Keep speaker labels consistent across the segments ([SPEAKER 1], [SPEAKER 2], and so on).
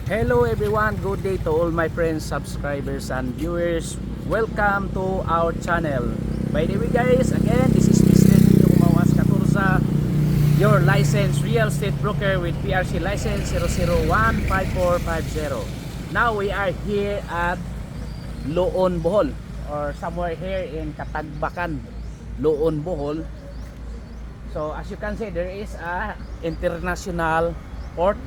[SPEAKER 1] Hello everyone, good day to all my friends, subscribers and viewers. Welcome to our channel. By the way guys, again this is Mr. Nino Umawas Caturza, your licensed real estate broker with PRC license 0015450. Now we are here at Loon, Bohol, or somewhere here in Katagbakan, Loon, Bohol. So as you can see, there is a international port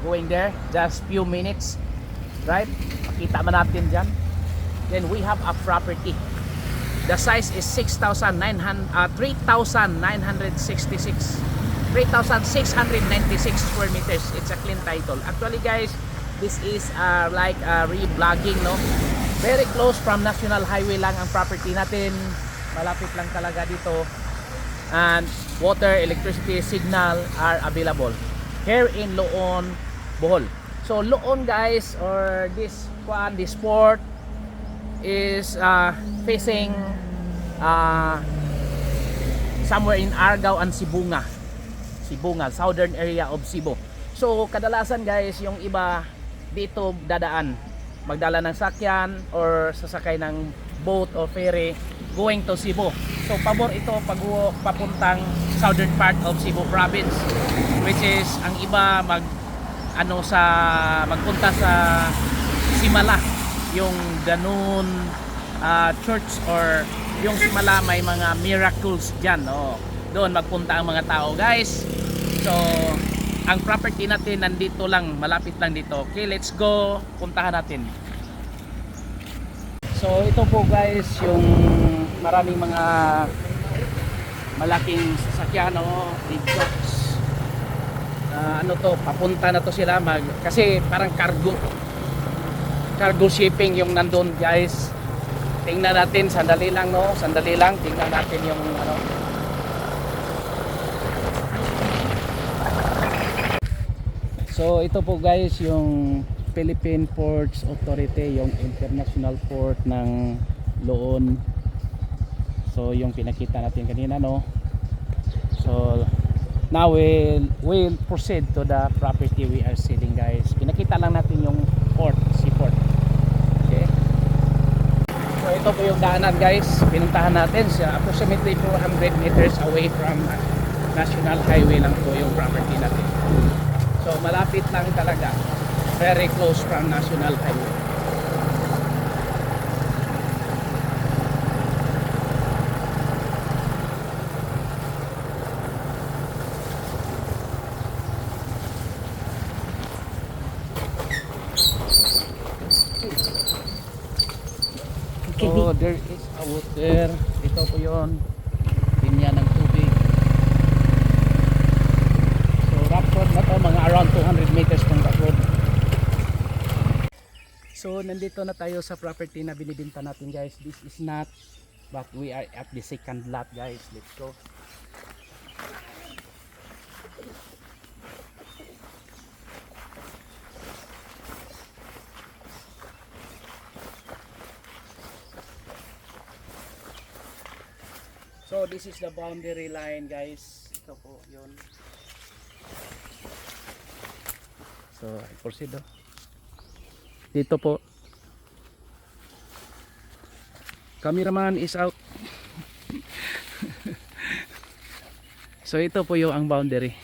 [SPEAKER 1] going there, just few minutes, right? Makita man natin dyan. Then we have a property. The size is 3,966 square meters. It's a clean title. Actually guys, this is like re-vlogging, no? Very close from National Highway lang ang property natin. Malapit lang talaga dito. And water, electricity, signal are available here in Loon, Bohol. So Loon guys, or this port is facing somewhere in Argao and Sibunga, southern area of Cebu. So kadalasan guys, yung iba dito dadaan, magdala ng sakyan or sasakay ng boat or ferry going to Cebu. So pabor ito pag papuntang southern part of Cebu province, which is ang iba magpunta sa Simala, yung Danon church, or yung Simala may mga miracles dyan, no? Doon magpunta ang mga tao guys. So ang property natin nandito lang, malapit lang dito. Okay, let's go, puntahan natin. So ito po guys, yung maraming mga malaking sasakyan, no? Big trucks. Ano to, papunta na to sila kasi parang cargo shipping yung nandun guys. Tingnan natin, sandali lang, no? Sandali lang, tingnan natin yung ano. So ito po guys, yung Philippine Ports Authority, yung international port ng Loon. So yung pinakita natin kanina, no? So now we'll proceed to the property we are selling guys. Pinakita lang natin yung seaport. Okay. So ito po yung daanan guys. Pinuntahan natin sa approximately 400 meters away from National Highway lang po yung property natin. So malapit lang talaga. Very close from National Highway. So there is a water. Ito po yun, linya ng tubig. So rock road na to, mga around 200 meters from rock road. So nandito na tayo sa property na binibenta natin guys. This is not, but we are at the second lot guys. Let's go. So this is the boundary line guys. Ito po yun. So I proceed oh. Dito po. Cameraman is out. So ito po yung ang boundary.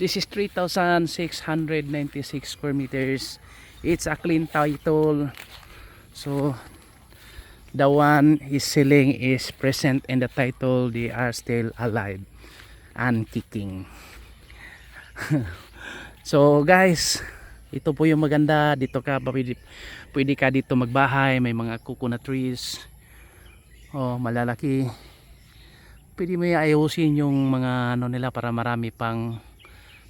[SPEAKER 1] This is 3,696 square meters. It's a clean title. So the one is selling is present in the title. They are still alive and kicking. So guys, ito po yung maganda dito ka, pwede ka dito magbahay. May mga coconut trees, malalaki. Pwede mo ayusin yung mga ano nila para marami pang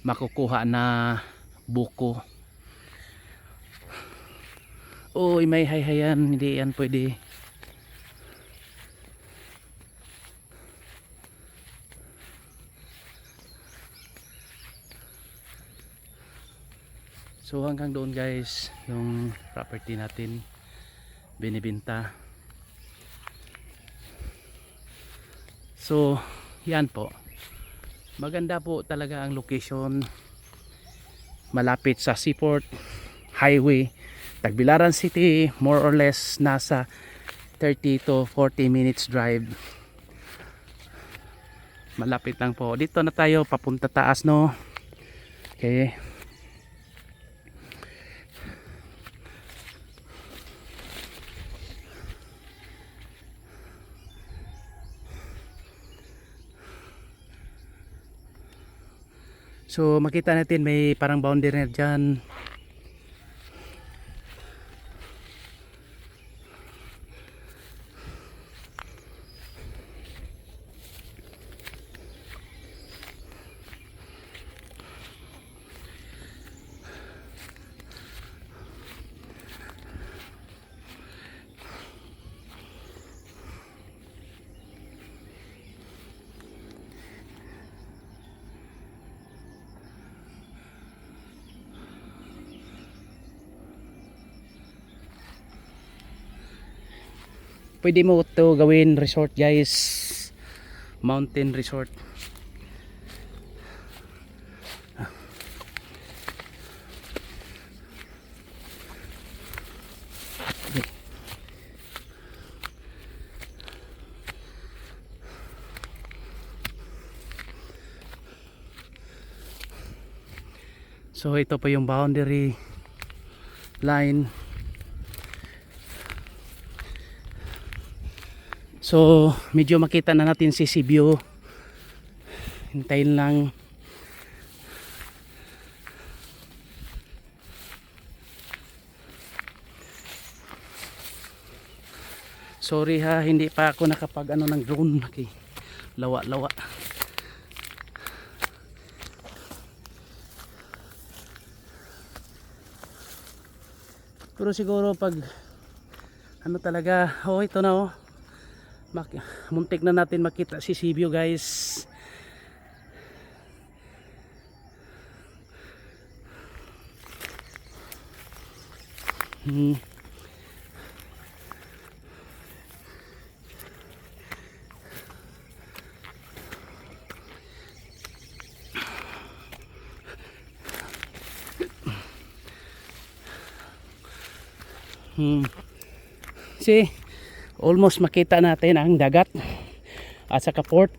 [SPEAKER 1] makukuha na buko. May hayhayan, hindi yan pwede. So hanggang doon guys yung property natin binibenta. So yan po, maganda po talaga ang location. malapit sa Seaport Highway, Tagbilaran City. More or less nasa 30 to 40 minutes drive. Malapit lang po. Dito na tayo papunta taas, no? Okay. So makita natin may parang boundary na dyan. Pwede mo ito gawin resort, guys. Mountain resort. So ito po yung boundary line. So medyo makita na natin si Sibyo. Hintayin lang. Sorry ha, hindi pa ako nakapag ano ng drone. Okay. Lawa. Pero siguro pag ano talaga, oh ito na oh. Muntik na natin makita si Sibyo, guys. See, almost makita natin ang dagat at saka port.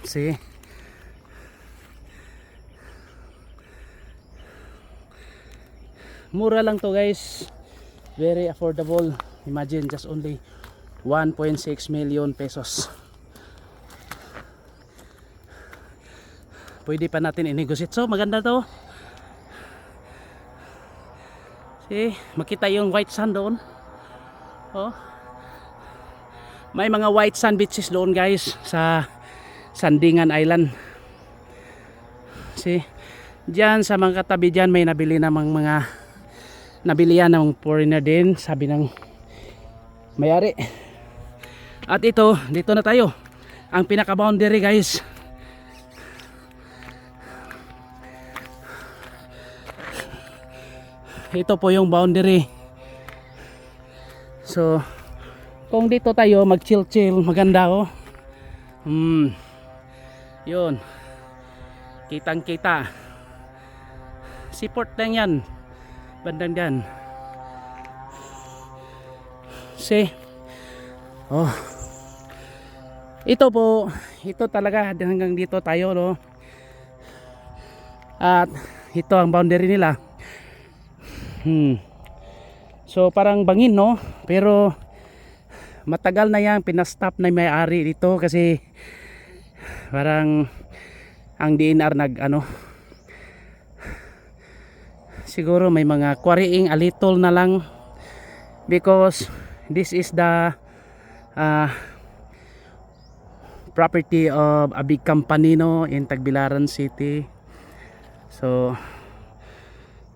[SPEAKER 1] See, mura lang to, guys. Very affordable. Imagine, just only 1.6 million pesos. Pwede pa natin i-negotiate. So maganda to. See, makita yung white sand doon. Oh. May mga white sand beaches doon, guys, sa Sandingan Island. See, diyan sa mga katabi diyan may nabili namang mga nabilihan ng foreigner din, sabi ng may-ari. At ito, dito na tayo. Ang pinaka boundary, guys. Ito po yung boundary. So kung dito tayo mag chill maganda oh. Yun, kitang kita. Seaport lang yan, bandang dyan. See, oh, ito po, ito talaga hanggang dito tayo, no? At ito ang boundary nila. So parang bangin, no? Pero matagal na yan pinastop na may-ari dito kasi parang ang DNR nag ano, siguro may mga quarrying a little na lang, because this is the property of a big company, no, in Tagbilaran City. So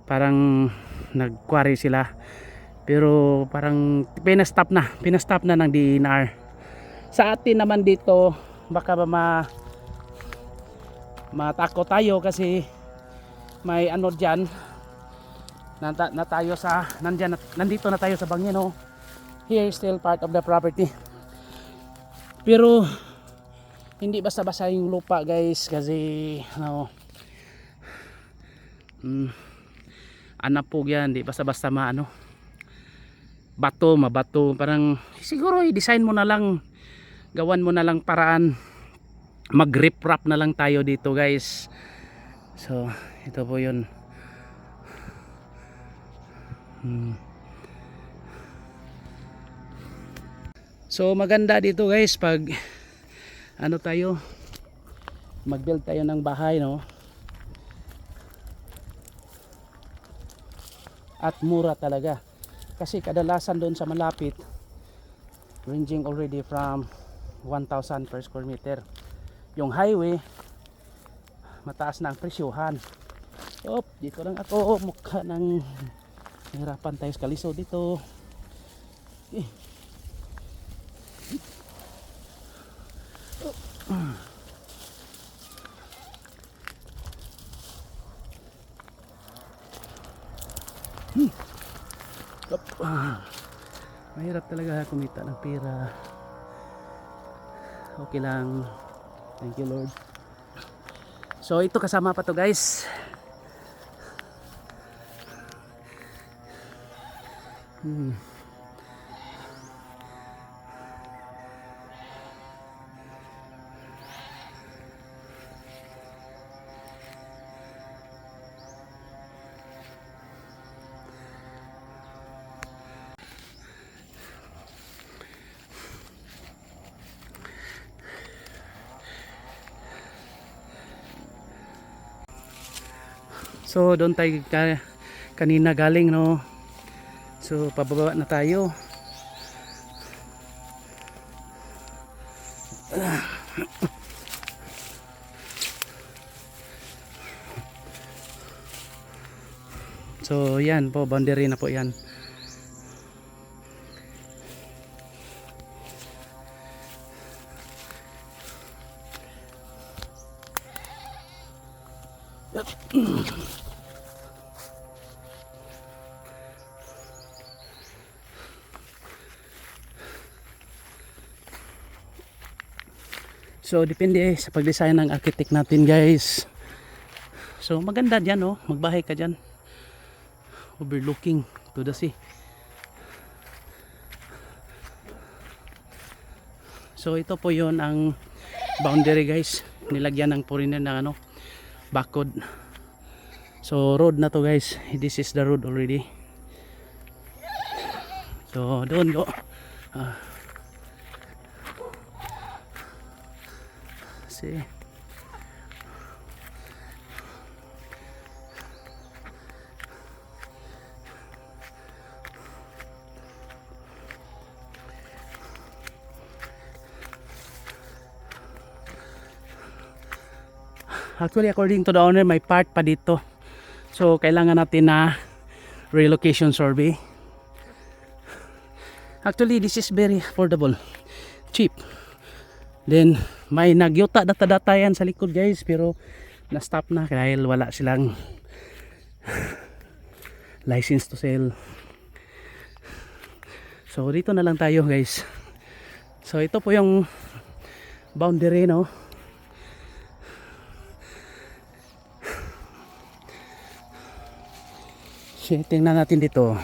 [SPEAKER 1] parang nag-quarry sila, pero parang pinastop na ng DNR. Sa atin naman dito baka ba matakot tayo kasi may ano dyan na tayo sa nandito na tayo sa bangin, no? Here is still part of the property. Pero hindi basta-basta yung lupa guys, kasi ano, anapog yan, hindi basta-basta maano, mabato, parang siguro i-design mo na lang, gawan mo na lang paraan, mag-riprap na lang tayo dito guys. So ito po yun. So maganda dito guys pag ano tayo, mag-build tayo ng bahay, no? At mura talaga. Kasi kadalasan doon sa malapit, ranging already from 1,000 per square meter. Yung highway, mataas na ang presyuhan. Dito lang ako, mukha ng hirapan tayo sa kaliso dito. Mahirap talaga kumita ng pera. Okay lang, thank you Lord. So ito kasama pa to guys. So doon tayo kanina galing, no? So pababa na tayo. So yan po, boundary na po yan. So depende sa pag-design ng architect natin guys. So maganda dyan, oh, magbahay ka dyan overlooking to the sea. So ito po yon ang boundary guys, nilagyan ng foreigner ng ano, bakod. So road na to guys, this is the road already. So doon go. See. Actually according to the owner, may part pa dito. So kailangan natin na relocation survey. Actually this is very affordable, cheap. Then may nagyuta data-data yan sa likod guys, pero na-stop na dahil wala silang license to sell. So dito na lang tayo guys. So ito po yung boundary, no? So, tingnan natin dito.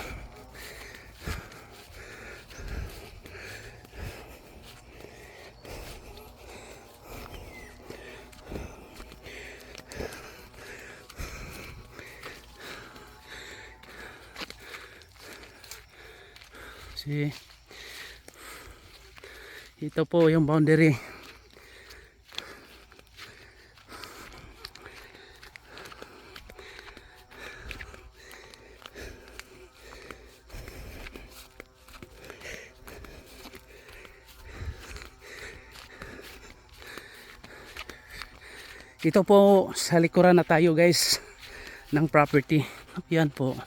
[SPEAKER 1] See, ito po yung boundary. Ito po sa likuran na tayo guys ng property. Yan po.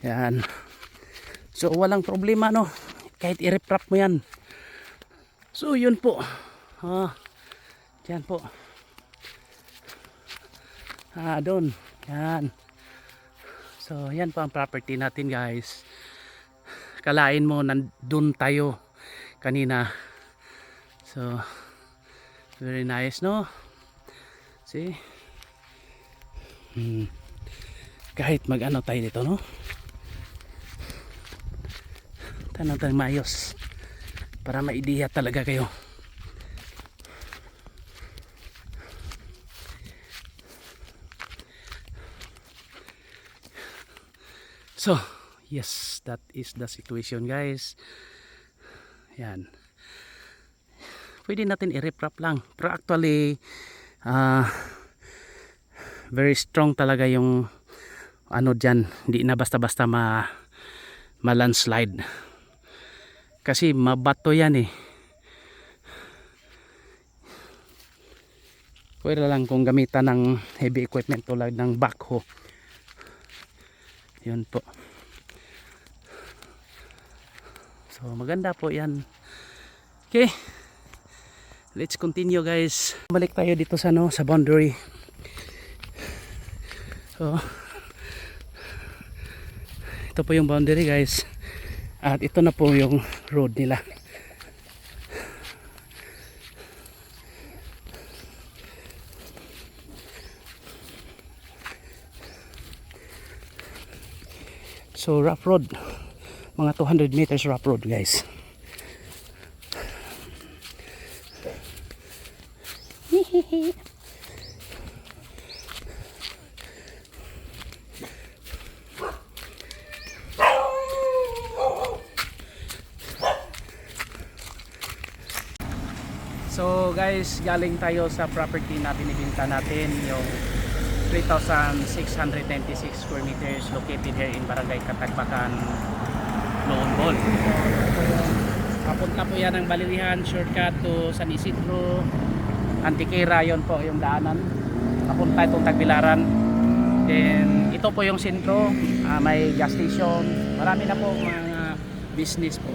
[SPEAKER 1] Yan. So walang problema, no, kahit i-reprap mo yan. So yun po. Yan po. Doon. Yan. So yan po ang property natin guys. Kalain mo nandun tayo kanina. So very nice, no? See? Kahit mag-ano tayo dito, no? Tanong tayo maayos para maidiya talaga kayo. So yes, that is the situation guys. Yan, pwede natin i-reprap lang, pero actually very strong talaga yung ano dyan, hindi na basta basta ma-landslide kasi mabato yan eh. Pwede lang kung gamitan ng heavy equipment tulad ng backhoe. Yun po. So maganda po yan. Okay, let's continue guys. Balik tayo dito sa no, sa boundary. So ito po yung boundary guys, at ito na po yung road nila. So rough road, mga 200 meters rough road guys. So guys, galing tayo sa property na binibenta natin, yung 3,696 square meters located here in Barangay Katagbakan, Loonbol. Papunta po yan ng Balilihan, shortcut to San Isidro, Antiquera, yon po yung daanan. Papunta itong Tagbilaran. Then ito po yung sentro, may gas station, marami na po mga business po.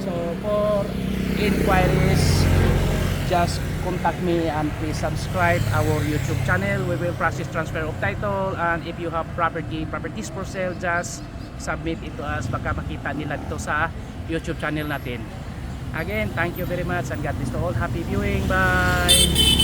[SPEAKER 1] So for inquiries, just contact me and please subscribe our YouTube channel. We will process transfer of title, and if you have properties for sale, just submit it to us. Baka makita nila dito sa YouTube channel natin. Again, thank you very much and God bless to all. Happy viewing. Bye!